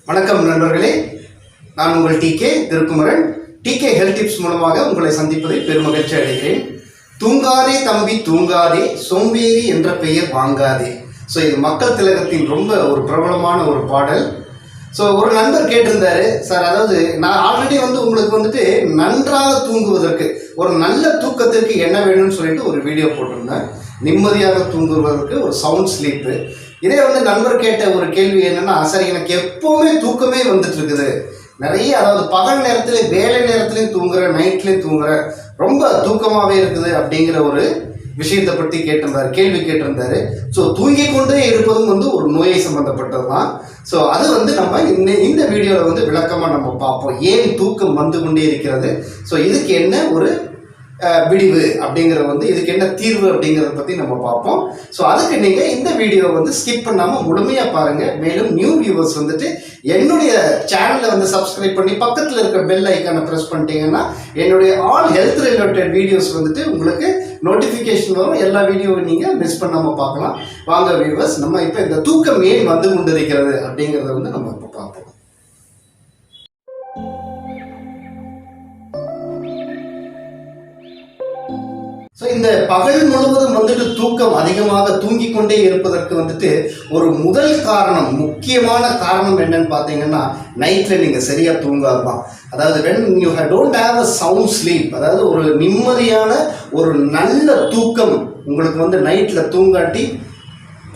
வணக்கம் நண்பர்களே, நான் உங்கள் டிகே திருக்குமரன். டிகே ஹெல்த் டிப்ஸ் மூலமாக உங்களை சந்திப்பதை பெருமகிழ்ச்சி அடைகிறேன். தூங்காதே தம்பி தூங்காதே, சோம்பேறி என்ற பெயர் வாங்காதே. ஸோ இது மக்கள் திலகத்தின் ரொம்ப ஒரு பிரபலமான ஒரு பாடல். ஸோ ஒரு நண்பர் கேட்டிருந்தாரு, சார் அதாவது நான் ஆல்ரெடி உங்களுக்கு நன்றாக தூங்குவதற்கு ஒரு நல்ல தூக்கத்திற்கு என்ன வேணும்னு சொல்லிட்டு ஒரு வீடியோ போட்டிருந்தேன். நிம்மதியாக தூங்குவதற்கு ஒரு சவுண்ட் ஸ்லீப்பு. இதே நண்பர் கேட்ட ஒரு கேள்வி என்னன்னா, சார் எனக்கு எப்போவுமே தூக்கமே வந்துட்டு இருக்குது நிறைய, அதாவது பகல் நேரத்தில் வேலை நேரத்துலையும் தூங்குறேன், நைட்லேயும் தூங்குறேன், ரொம்ப தூக்கமாகவே இருக்குது அப்படிங்கிற ஒரு விஷயத்தை பற்றி கேள்வி கேட்டிருந்தாரு. ஸோ தூங்கி கொண்டே இருப்பதும் ஒரு நோயை சம்மந்தப்பட்டது தான். ஸோ அது நம்ம இந்த வீடியோவில் விளக்கமாக நம்ம பார்ப்போம். ஏன் தூக்கம் வந்து கொண்டே இருக்கிறது, ஸோ இதுக்கு என்ன ஒரு விடிவு அப்படிங்கிற இதுக்கு என்ன தீர்வு அப்படிங்கிறத பற்றி நம்ம பார்ப்போம். ஸோ அதுக்கு நீங்கள் இந்த வீடியோவை ஸ்கிப் பண்ணாமல் முழுமையாக பாருங்கள். மேலும் நியூ வியூவர்ஸ் என்னுடைய சேனலை சப்ஸ்கிரைப் பண்ணி பக்கத்தில் இருக்கிற பெல் ஐக்கானை ப்ரெஸ் பண்ணிட்டீங்கன்னா என்னுடைய ஆல் ஹெல்த் ரிலேட்டட் வீடியோஸ் உங்களுக்கு நோட்டிஃபிகேஷன் வரும். எல்லா வீடியோவும் நீங்கள் மிஸ் பண்ணாமல் பார்க்கலாம். வாங்க வியூவர்ஸ், நம்ம இப்போ இந்த தூக்கம் ஏன் வந்து கொண்டிருக்கிறது அப்படிங்கிறத நம்ம இப்போ பார்ப்போம். ஸோ இந்த பகல் முழுவதும் தூக்கம் அதிகமாக தூங்கி கொண்டே இருப்பதற்கு ஒரு முதல் காரணம், முக்கியமான காரணம் என்னன்னு பார்த்தீங்கன்னா, நைட்டில் நீங்கள் சரியாக தூங்காதான். அதாவது when you don't have a sound sleep, அதாவது ஒரு நிம்மதியான ஒரு நல்ல தூக்கம் உங்களுக்கு நைட்டில் தூங்காட்டி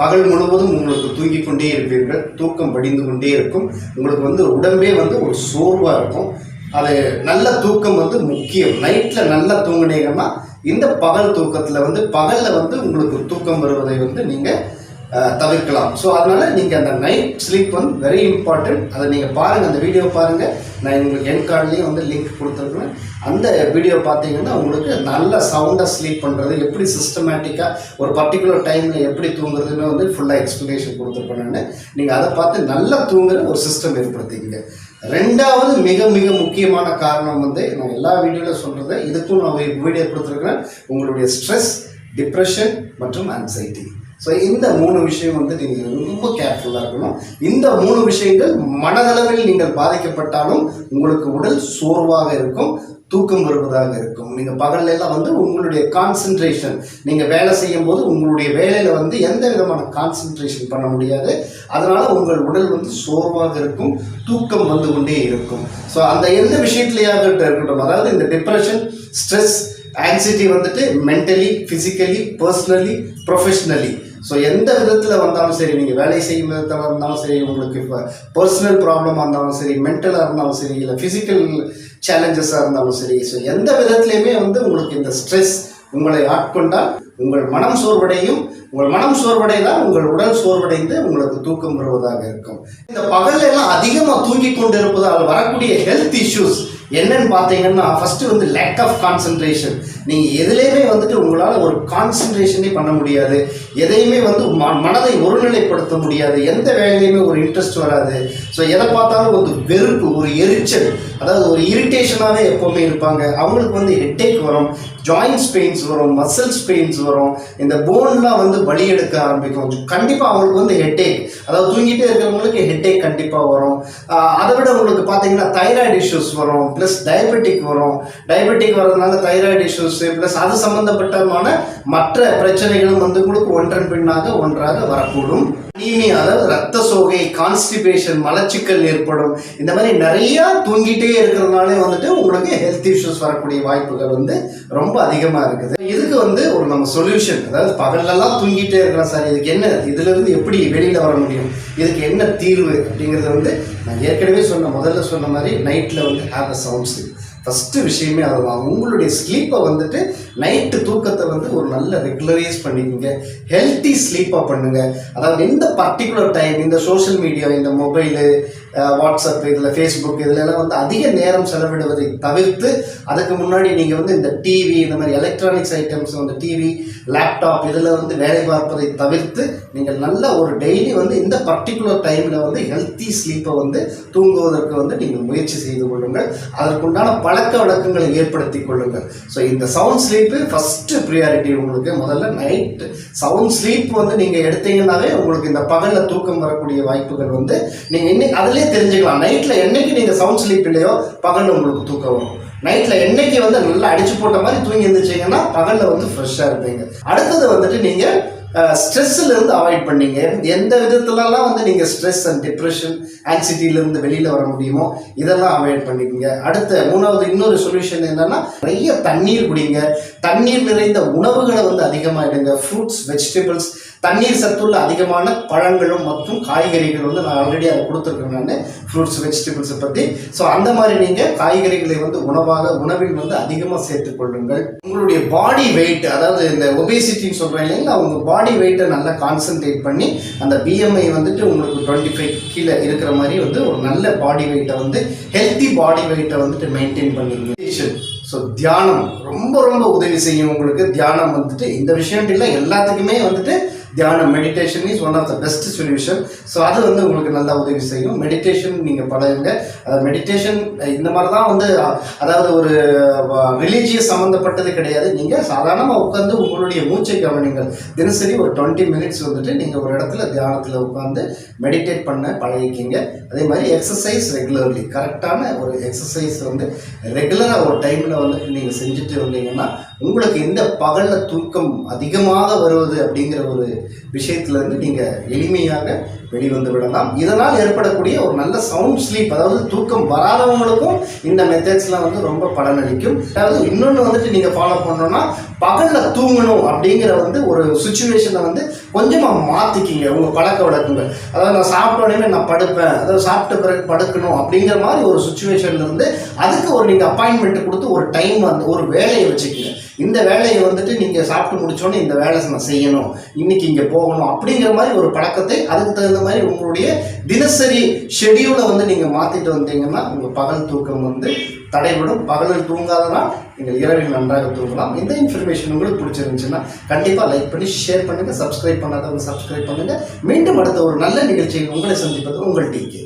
பகல் முழுவதும் உங்களுக்கு தூங்கி கொண்டே இருப்பீர்கள். தூக்கம் படிந்து கொண்டே இருக்கும். உங்களுக்கு உடம்பே ஒரு சோர்வாக இருக்கும். அது நல்ல தூக்கம் முக்கியம். நைட்டில் நல்லா தூங்குனீங்கன்னா இந்த பகல் தூக்கத்தில் பகலில் உங்களுக்கு தூக்கம் வருவதை நீங்கள் தவிர்க்கலாம். ஸோ அதனால் நீங்கள் அந்த நைட் ஸ்லீப் வெரி இம்பார்ட்டன்ட். அதை நீங்கள் பாருங்கள், அந்த வீடியோ பாருங்கள். நான் உங்களுக்கு என் கார்ட்லேயும் லிங்க் கொடுத்துருக்குறேன். அந்த வீடியோ பார்த்தீங்கன்னா உங்களுக்கு நல்ல சவுண்டாக ஸ்லீப் பண்ணுறது, எப்படி சிஸ்டமேட்டிக்காக ஒரு பர்டிகுலர் டைமில் எப்படி தூங்குறதுன்னு ஃபுல்லாக எக்ஸ்ப்ளனேஷன் கொடுத்துருப்பேன் நான். நீங்கள் அதை பார்த்து நல்லா தூங்குற ஒரு சிஸ்டம் ஏற்படுத்திக்கங்க. ரெண்டாவது மிக மிக முக்கியமான காரணம் நான் எல்லா வீடியோவில் சொல்கிறது, இதுக்கும் நான் வீடியோ கொடுத்துருக்குறேன், உங்களுடைய ஸ்ட்ரெஸ், டிப்ரெஷன் மற்றும் ஆன்சைட்டி. ஸோ இந்த 3 விஷயம் நீங்கள் ரொம்ப கேர்ஃபுல்லாக இருக்கணும். இந்த 3 விஷயங்கள் மனதளவில் நீங்கள் பாதிக்கப்பட்டாலும் உங்களுக்கு உடல் சோர்வாக இருக்கும், தூக்கம் வருவதாக இருக்கும். நீங்கள் பகல்லாம் உங்களுடைய கான்சன்ட்ரேஷன், நீங்கள் வேலை செய்யும் போது உங்களுடைய வேலையில் எந்த விதமான கான்சன்ட்ரேஷன் பண்ண முடியாது. அதனால் உங்கள் உடல் சோர்வாக இருக்கும், தூக்கம் வந்து கொண்டே இருக்கும். ஸோ அந்த எந்த விஷயத்துலையாக இருக்கட்டும், அதாவது இந்த depression, stress, anxiety mentally, physically, personally, professionally, so எந்த விதத்தில் வந்தாலும் சரி, நீங்கள் வேலை செய்யும் விதத்தில் இருந்தாலும் சரி, உங்களுக்கு இப்போ பர்சனல் ப்ராப்ளமாக இருந்தாலும் சரி, மென்டலாக இருந்தாலும் சரி, இல்லை ஃபிசிக்கல் சேலஞ்சஸாக இருந்தாலும் சரி, ஸோ எந்த விதத்துலையுமே உங்களுக்கு இந்த ஸ்ட்ரெஸ் உங்களை ஆட்கொண்டால் உங்கள் மனம் சோர்வடையும். உங்கள் மனம் சோர்வடைந்தால் உங்கள் உடல் சோர்வடைந்து உங்களுக்கு தூக்கம் வருவதாக இருக்கும். இந்த பகலெல்லாம் அதிகமாக தூங்கி கொண்டு இருப்பதால் வரக்கூடிய ஹெல்த் இஷ்யூஸ் என்னன்னு பார்த்தீங்கன்னா, ஃபஸ்ட்டு லேக் ஆஃப் கான்சன்ட்ரேஷன். நீங்கள் எதுலேயுமே உங்களால் ஒரு கான்சன்ட்ரேஷனே பண்ண முடியாது. எதையுமே மனதை ஒருநிலைப்படுத்த முடியாது. எந்த வேலையுமே ஒரு இன்ட்ரெஸ்ட் வராது. ஸோ எதை பார்த்தாலும் வெறுப்பு, ஒரு எரிச்சல், அதாவது ஒரு இரிட்டேஷனாகவே எப்போவுமே இருப்பாங்க. அவங்களுக்கு ஹெட்டேக் வரும், ஜாயின்ஸ் பெயின்ஸ் வரும், மசில்ஸ் பெயின்ஸ் வரும், இந்த போன்லாம் வலி எடுக்க ஆரம்பிக்கும். கண்டிப்பாக அவங்களுக்கு ஹெட்டேக், அதாவது தூங்கிட்டே இருக்கிறவங்களுக்கு ஹெட்டேக் கண்டிப்பாக வரும். அதை விட உங்களுக்கு பார்த்தீங்கன்னா தைராய்டு இஷ்யூஸ் வரும், ப்ளஸ் டயபெட்டிக் வரும். டயபெட்டிக் வர்றதுனால தைராய்டு இஷ்யூஸ் ப்ளஸ் அது சம்பந்தப்பட்டமான மற்ற பிரச்சனைகளும் உங்களுக்கு ஒன்றன் பின்னாக ஒன்றாக வரக்கூடும். அனீமியா, அதாவது ரத்த சோகை, கான்ஸ்டிபேஷன், மலச்சிக்கல் ஏற்படும். இந்த மாதிரி நிறைய தூங்கிட்டே இருக்கிறதுனாலே உங்களுக்கு ஹெல்த் இஷ்யூஸ் வரக்கூடிய வாய்ப்புகள் ரொம்ப அதிகமாக இருக்குது. இதுக்கு ஒரு நம்ம சொல்யூஷன், அதாவது பகலெல்லாம் தூங்கிட்டே இருக்கலாம் சார், இதுக்கு என்ன, இதுலேருந்து எப்படி வெளியில் வர முடியும், இதுக்கு என்ன தீர்வு அப்படிங்கிறது நான் ஏற்கனவே முதல்ல சொன்ன மாதிரி நைட்டில் have a sound sleep. First விஷயமே அதுதான். உங்களுடைய ஸ்லீப்பை நைட்டு தூக்கத்தை ஒரு நல்ல ரெகுலரைஸ் பண்ணிக்கோங்க. ஹெல்த்தி ஸ்லீப்பாக பண்ணுங்கள். அதாவது இந்த பர்டிகுலர் டைம் இந்த சோஷியல் மீடியா, இந்த மொபைலு, வாட்ஸ்அப், இதில் ஃபேஸ்புக், இதிலெல்லாம் அதிக நேரம் செலவிடுவதை தவிர்த்து, அதுக்கு முன்னாடி நீங்கள் இந்த டிவி, இந்த மாதிரி எலக்ட்ரானிக்ஸ் ஐட்டம்ஸ், டிவி, லேப்டாப், இதில் வேலை பார்ப்பதை தவிர்த்து நீங்கள் நல்ல ஒரு டெய்லி இந்த பர்டிகுலர் டைமில் ஹெல்த்தி ஸ்லீப்பை தூங்குவதற்கு நீங்கள் முயற்சி செய்து கொள்ளுங்கள். அதற்குண்டான பழக்க வழக்கங்களை ஏற்படுத்தி கொள்ளுங்கள். ஸோ இந்த சவுண்ட் ஸ்லீப்பு ஃபஸ்ட்டு ப்ரியாரிட்டி. உங்களுக்கு முதல்ல நைட் சவுண்ட் ஸ்லீப் நீங்கள் எடுத்தீங்கன்னாவே உங்களுக்கு இந்த பகலில் தூக்கம் வரக்கூடிய வாய்ப்புகள் நீங்கள் இன்னைக்கு அதில் அதிலே தெரிஞ்சுக்கலாம். நைட்டில் என்னைக்கு நீங்கள் சவுண்ட் ஸ்லீப் இல்லையோ பகலில் உங்களுக்கு தூக்கம் வரும். நைட்டில் என்னைக்கு வந்து நல்லா அடிச்சு போட்ட மாதிரி தூங்கி எழுந்திரிச்சிங்கன்னா பகலில் வந்து ஃப்ரெஷ்ஷாக இருப்பீங்க. அடுத்தது வந்துட்டு நீங்கள் ஸ்ட்ரெஸ்ஸிலேருந்து அவாய்ட் பண்ணீங்க. எந்த விதத்துலலாம் வந்து நீங்கள் ஸ்ட்ரெஸ் அண்ட் டிப்ரெஷன் ஆன்சிட்டியிலேருந்து வெளியில் வர முடியுமோ இதெல்லாம் அவாய்ட் பண்ணிக்கோங்க. அடுத்த மூணாவது இன்னொரு சொல்யூஷன் என்னென்னா, நிறைய தண்ணீர் குடிங்க. தண்ணீர் நிறைந்த உணவுகளை வந்து அதிகமாக எடுங்க. ஃப்ரூட்ஸ், வெஜிடபிள்ஸ், தண்ணீர் சத்துள்ள அதிகமான பழங்களும் மற்றும் காய்கறிகள் வந்து நான் ஆல்ரெடி அதை கொடுத்துருக்கேன் நான் ஃப்ரூட்ஸ் வெஜிடபிள்ஸை பற்றி. ஸோ அந்த மாதிரி நீங்கள் காய்கறிகளை வந்து உணவில் வந்து அதிகமாக சேர்த்துக்கொள்ளுங்கள். உங்களுடைய பாடி வெயிட், அதாவது இந்த ஒபேசிட்டின்னு சொல்கிறேன் இல்லைங்களா, உங்கள் பாடி வெயிட்டை நல்லா கான்சன்ட்ரேட் பண்ணி அந்த பிஎம்ஐ வந்துட்டு உங்களுக்கு 25 கீழே இருக்கிற மாதிரி வந்து ஒரு நல்ல பாடி வெயிட்டை வந்து ஹெல்த்தி பாடி வெயிட்டை வந்துட்டு மெயின்டைன் பண்ணிங்க. ஸோ தியானம் ரொம்ப ரொம்ப உதவி செய்யும் உங்களுக்கு. தியானம் வந்துட்டு இந்த விஷயம் இல்லை, எல்லாத்துக்குமே வந்துட்டு தியானம், meditation is one of the best solution. So அது வந்து உங்களுக்கு நல்லா உதவி செய்யும். மெடிடேஷன் நீங்கள் பழகுங்க. மெடிடேஷன் இந்த மாதிரி தான் வந்து, அதாவது ஒரு ரிலீஜியஸ் சம்மந்தப்பட்டது கிடையாது. நீங்கள் சாதாரணமாக உட்காந்து உங்களுடைய மூச்சை கவனிங்கள். தினசரி ஒரு 20 மினிட்ஸ் வந்துட்டு நீங்கள் ஒரு இடத்துல தியானத்தில் உட்காந்து மெடிடேட் பண்ண பழகிக்கிங்க. அதே மாதிரி எக்ஸசைஸ் ரெகுலர்லி, கரெக்டான ஒரு எக்ஸசைஸ் வந்து ரெகுலராக ஒரு டைமில் வந்துட்டு நீங்கள் செஞ்சுட்டு வந்தீங்கன்னா உங்களுக்கு இந்த பகலில் தூக்கம் அதிகமாக வருவது அப்படிங்கிற ஒரு விஷயத்துலேருந்து நீங்கள் எளிமையாக வெளிவந்து விடலாம். இதனால் ஏற்படக்கூடிய ஒரு நல்ல சவுண்ட் ஸ்லீப், அதாவது தூக்கம் வராதவங்களுக்கும் இந்த மெத்தட்ஸ்லாம் வந்து ரொம்ப பலனளிக்கும். அதாவது இன்னொன்று வந்துட்டு நீங்கள் ஃபாலோ பண்ணோன்னா, பகலில் தூங்கணும் அப்படிங்கிற வந்து ஒரு சுச்சுவேஷனை வந்து கொஞ்சமாக மாற்றிக்கிங்க உங்கள் பழக்க வழக்கங்கள். அதாவது நான் சாப்பிட்ட உடனே நான் படுப்பேன், அதாவது சாப்பிட்ட பிறகு படுக்கணும் அப்படிங்கிற மாதிரி ஒரு சுச்சுவேஷன்லேருந்து அதுக்கு ஒரு நீங்கள் அப்பாயின்மெண்ட் கொடுத்து ஒரு டைம் வந்து ஒரு வேலையை வச்சுக்கிங்க. இந்த வேலையை வந்துட்டு நீங்கள் சாப்பிட்டு முடிச்சோன்னே இந்த வேலை நான் செய்யணும், இன்னைக்கு இங்கே போகணும் அப்படிங்கிற மாதிரி ஒரு பழக்கத்தை, அதுக்கு தகுந்த மாதிரி உங்களுடைய தினசரி ஷெடியூலை வந்து நீங்கள் மாற்றிட்டு வந்தீங்கன்னா உங்கள் பகல் தூக்கம் வந்து தடைபடும். பகலில் தூங்காதனால் நீங்கள் இரவில் நன்றாக தூங்கலாம். இந்த இன்ஃபர்மேஷன் உங்களுக்கு பிடிச்சிருந்துச்சுன்னா கண்டிப்பாக லைக் பண்ணி ஷேர் பண்ணுங்கள். சப்ஸ்கிரைப் பண்ணாதவங்க சப்ஸ்கிரைப் பண்ணுங்கள். மீண்டும் அடுத்த ஒரு நல்ல நிகழ்ச்சியில் உங்களை சந்திப்பது உங்கள் டிகே.